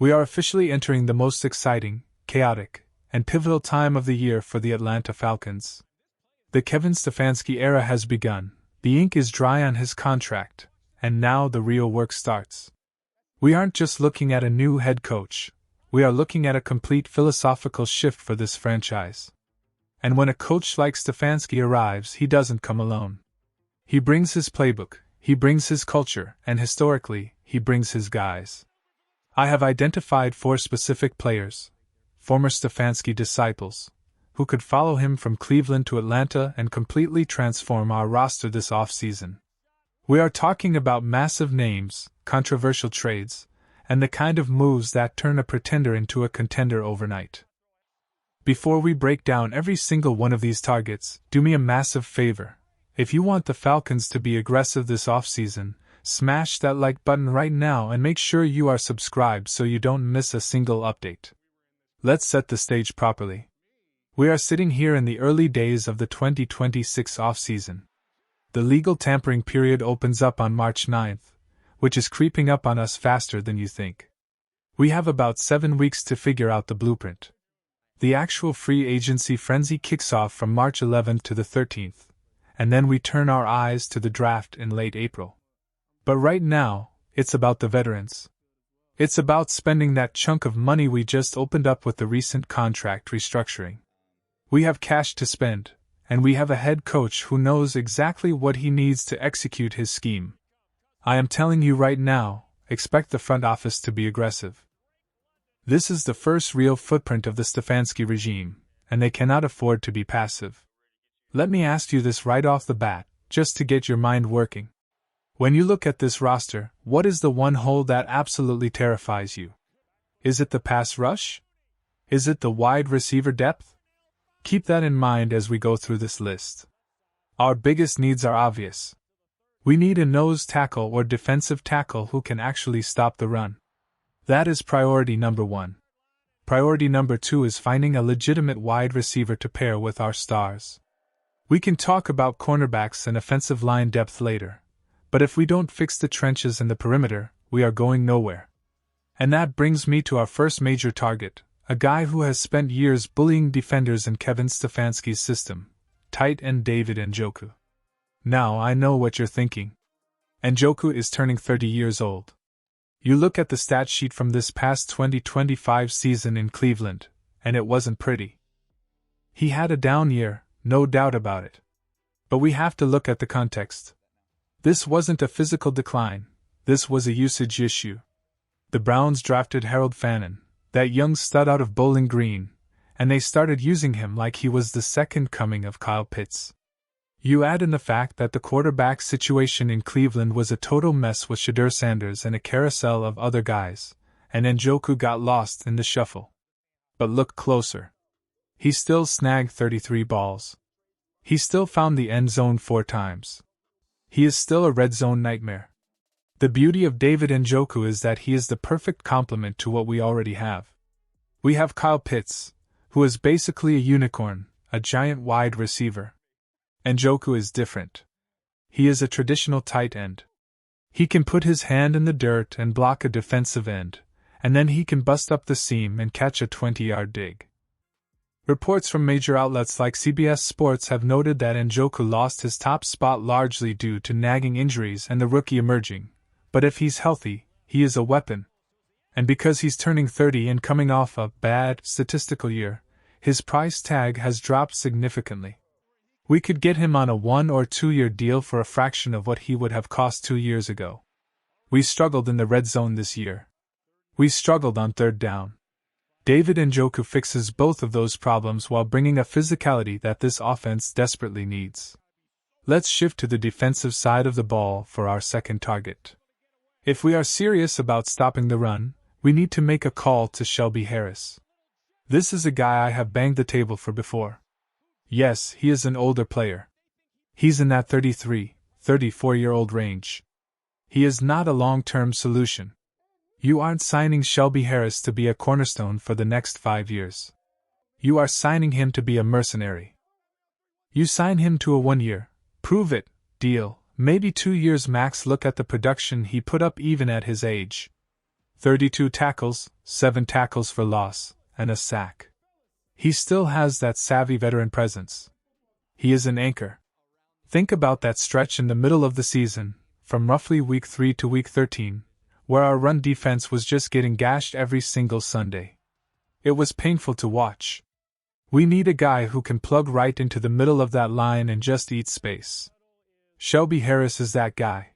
We are officially entering the most exciting, chaotic, and pivotal time of the year for the Atlanta Falcons. The Kevin Stefanski era has begun, the ink is dry on his contract, and now the real work starts. We aren't just looking at a new head coach, we are looking at a complete philosophical shift for this franchise. And when a coach like Stefanski arrives, he doesn't come alone. He brings his playbook, he brings his culture, and historically, he brings his guys. I have identified 4 specific players, former Stefanski disciples, who could follow him from Cleveland to Atlanta and completely transform our roster this offseason. We are talking about massive names, controversial trades, and the kind of moves that turn a pretender into a contender overnight. Before we break down every single one of these targets, do me a massive favor. If you want the Falcons to be aggressive this offseason, smash that like button right now and make sure you are subscribed so you don't miss a single update. Let's set the stage properly. We are sitting here in the early days of the 2026 offseason. The legal tampering period opens up on March 9th, which is creeping up on us faster than you think. We have about 7 weeks to figure out the blueprint. The actual free agency frenzy kicks off from March 11th to the 13th, and then we turn our eyes to the draft in late April. But right now, it's about the veterans. It's about spending that chunk of money we just opened up with the recent contract restructuring. We have cash to spend, and we have a head coach who knows exactly what he needs to execute his scheme. I am telling you right now, expect the front office to be aggressive. This is the first real footprint of the Stefanski regime, and they cannot afford to be passive. Let me ask you this right off the bat, just to get your mind working. When you look at this roster, what is the one hole that absolutely terrifies you? Is it the pass rush? Is it the wide receiver depth? Keep that in mind as we go through this list. Our biggest needs are obvious. We need a nose tackle or defensive tackle who can actually stop the run. That is priority number 1. Priority number 2 is finding a legitimate wide receiver to pair with our stars. We can talk about cornerbacks and offensive line depth later, but if we don't fix the trenches and the perimeter, we are going nowhere. And that brings me to our first major target, a guy who has spent years bullying defenders in Kevin Stefanski's system, tight end David Njoku. Now I know what you're thinking. Njoku is turning 30 years old. You look at the stat sheet from this past 2025 season in Cleveland, and it wasn't pretty. He had a down year, no doubt about it. But we have to look at the context. This wasn't a physical decline, this was a usage issue. The Browns drafted Harold Fannin, that young stud out of Bowling Green, and they started using him like he was the second coming of Kyle Pitts. You add in the fact that the quarterback situation in Cleveland was a total mess with Shedeur Sanders and a carousel of other guys, and Njoku got lost in the shuffle. But look closer. He still snagged 33 balls. He still found the end zone 4 times. He is still a red zone nightmare. The beauty of David Njoku is that he is the perfect complement to what we already have. We have Kyle Pitts, who is basically a unicorn, a giant wide receiver. Njoku is different. He is a traditional tight end. He can put his hand in the dirt and block a defensive end, and then he can bust up the seam and catch a 20-yard dig. Reports from major outlets like CBS Sports have noted that Njoku lost his top spot largely due to nagging injuries and the rookie emerging, but if he's healthy, he is a weapon. And because he's turning 30 and coming off a bad statistical year, his price tag has dropped significantly. We could get him on a 1 or 2 year deal for a fraction of what he would have cost 2 years ago. We struggled in the red zone this year. We struggled on third down. David Njoku fixes both of those problems while bringing a physicality that this offense desperately needs. Let's shift to the defensive side of the ball for our second target. If we are serious about stopping the run, we need to make a call to Shelby Harris. This is a guy I have banged the table for before. Yes, he is an older player. He's in that 33, 34-year-old range. He is not a long-term solution. You aren't signing Shelby Harris to be a cornerstone for the next 5 years. You are signing him to be a mercenary. You sign him to a 1-year, prove-it, deal, maybe 2 years max. Look at the production he put up even at his age. 32 tackles, 7 tackles for loss, and a sack. He still has that savvy veteran presence. He is an anchor. Think about that stretch in the middle of the season, from roughly week 3 to week 13, where our run defense was just getting gashed every single Sunday. It was painful to watch. We need a guy who can plug right into the middle of that line and just eat space. Shelby Harris is that guy.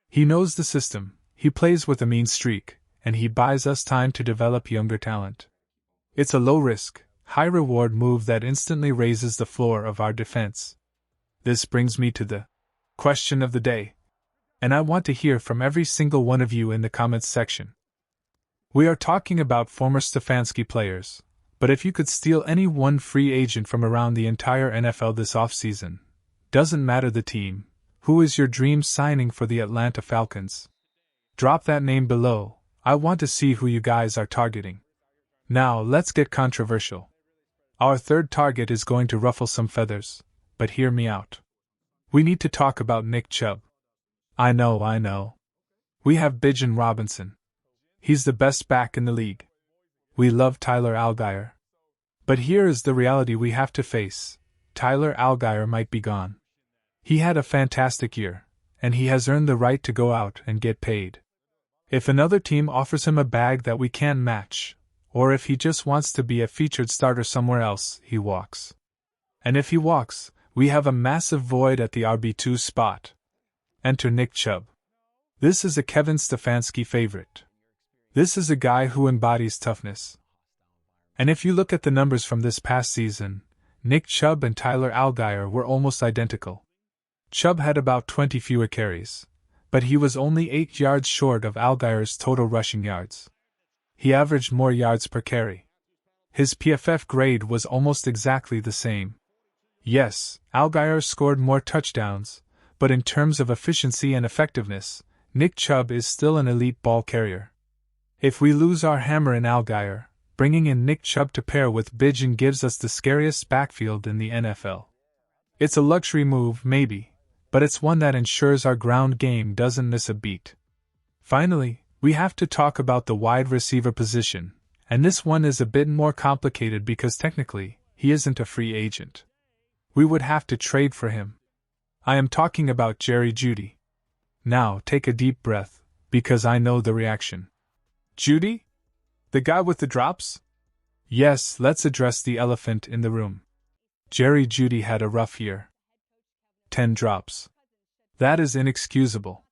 He knows the system, he plays with a mean streak, and he buys us time to develop younger talent. It's a low-risk, high-reward move that instantly raises the floor of our defense. This brings me to the question of the day, and I want to hear from every single one of you in the comments section. We are talking about former Stefanski players, but if you could steal any one free agent from around the entire NFL this offseason, doesn't matter the team, who is your dream signing for the Atlanta Falcons? Drop that name below. I want to see who you guys are targeting. Now let's get controversial. Our third target is going to ruffle some feathers, but hear me out. We need to talk about Nick Chubb. I know. We have Bijan Robinson. He's the best back in the league. We love Tyler Allgeier. But here is the reality we have to face. Tyler Allgeier might be gone. He had a fantastic year, and he has earned the right to go out and get paid. If another team offers him a bag that we can't match, or if he just wants to be a featured starter somewhere else, he walks. And if he walks, we have a massive void at the RB2 spot. Enter Nick Chubb. This is a Kevin Stefanski favorite. This is a guy who embodies toughness. And if you look at the numbers from this past season, Nick Chubb and Tyler Allgeier were almost identical. Chubb had about 20 fewer carries, but he was only 8 yards short of Allgeier's total rushing yards. He averaged more yards per carry. His PFF grade was almost exactly the same. Yes, Allgeier scored more touchdowns, but in terms of efficiency and effectiveness, Nick Chubb is still an elite ball carrier. If we lose our hammer in Allgeier, bringing in Nick Chubb to pair with Bijan gives us the scariest backfield in the NFL. It's a luxury move, maybe, but it's one that ensures our ground game doesn't miss a beat. Finally, we have to talk about the wide receiver position, and this one is a bit more complicated because technically, he isn't a free agent. We would have to trade for him. I am talking about Jeudy. Now take a deep breath, because I know the reaction. Jeudy? The guy with the drops? Yes, let's address the elephant in the room. Jeudy had a rough year. 10 drops. That is inexcusable.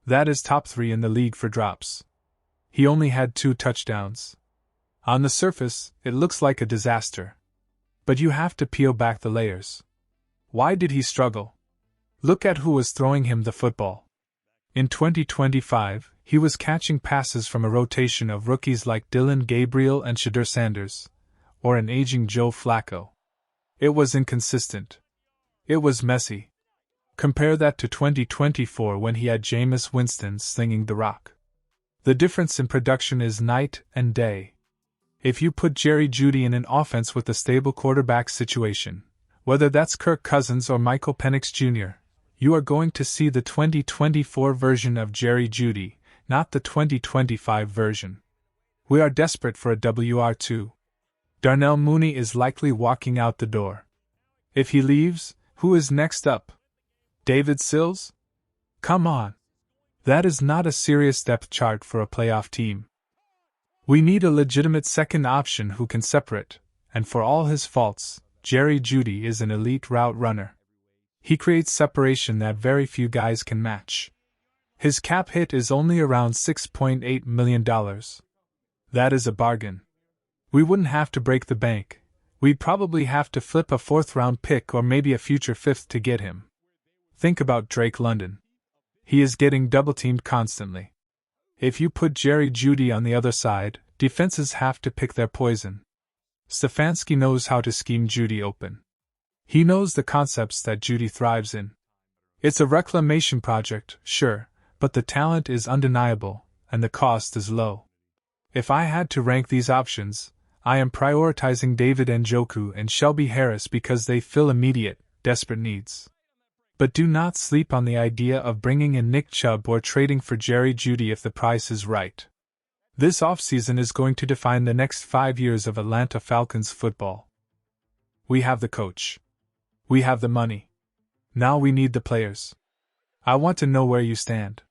That is top 3 in the league for drops. He only had 2 touchdowns. On the surface, it looks like a disaster. But you have to peel back the layers. Why did he struggle? Look at who was throwing him the football. In 2025, he was catching passes from a rotation of rookies like Dylan Gabriel and Shedeur Sanders, or an aging Joe Flacco. It was inconsistent. It was messy. Compare that to 2024 when he had Jameis Winston slinging the rock. The difference in production is night and day. If you put Jeudy in an offense with a stable quarterback situation, whether that's Kirk Cousins or Michael Penix Jr., you are going to see the 2024 version of Jeudy, not the 2025 version. We are desperate for a WR2. Darnell Mooney is likely walking out the door. If he leaves, who is next up? David Sills? Come on. That is not a serious depth chart for a playoff team. We need a legitimate second option who can separate, and for all his faults, Jeudy is an elite route runner. He creates separation that very few guys can match. His cap hit is only around $6.8 million. That is a bargain. We wouldn't have to break the bank. We'd probably have to flip a 4th-round pick or maybe a future 5th to get him. Think about Drake London. He is getting double-teamed constantly. If you put Jeudy on the other side, defenses have to pick their poison. Stefanski knows how to scheme Jeudy open. He knows the concepts that Jeudy thrives in. It's a reclamation project, sure, but the talent is undeniable, and the cost is low. If I had to rank these options, I am prioritizing David Njoku and Shelby Harris because they fill immediate, desperate needs. But do not sleep on the idea of bringing in Nick Chubb or trading for Jeudy if the price is right. This offseason is going to define the next 5 years of Atlanta Falcons football. We have the coach. We have the money. Now we need the players. I want to know where you stand.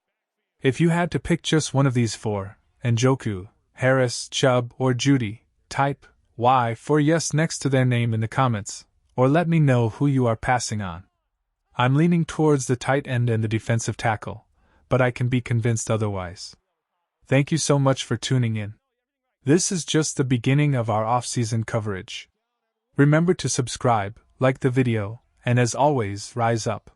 If you had to pick just one of these four, Njoku, Harris, Chubb, or Jeudy, type Y for yes next to their name in the comments, or let me know who you are passing on. I'm leaning towards the tight end and the defensive tackle, but I can be convinced otherwise. Thank you so much for tuning in. This is just the beginning of our off-season coverage. Remember to subscribe, like the video, and as always, rise up.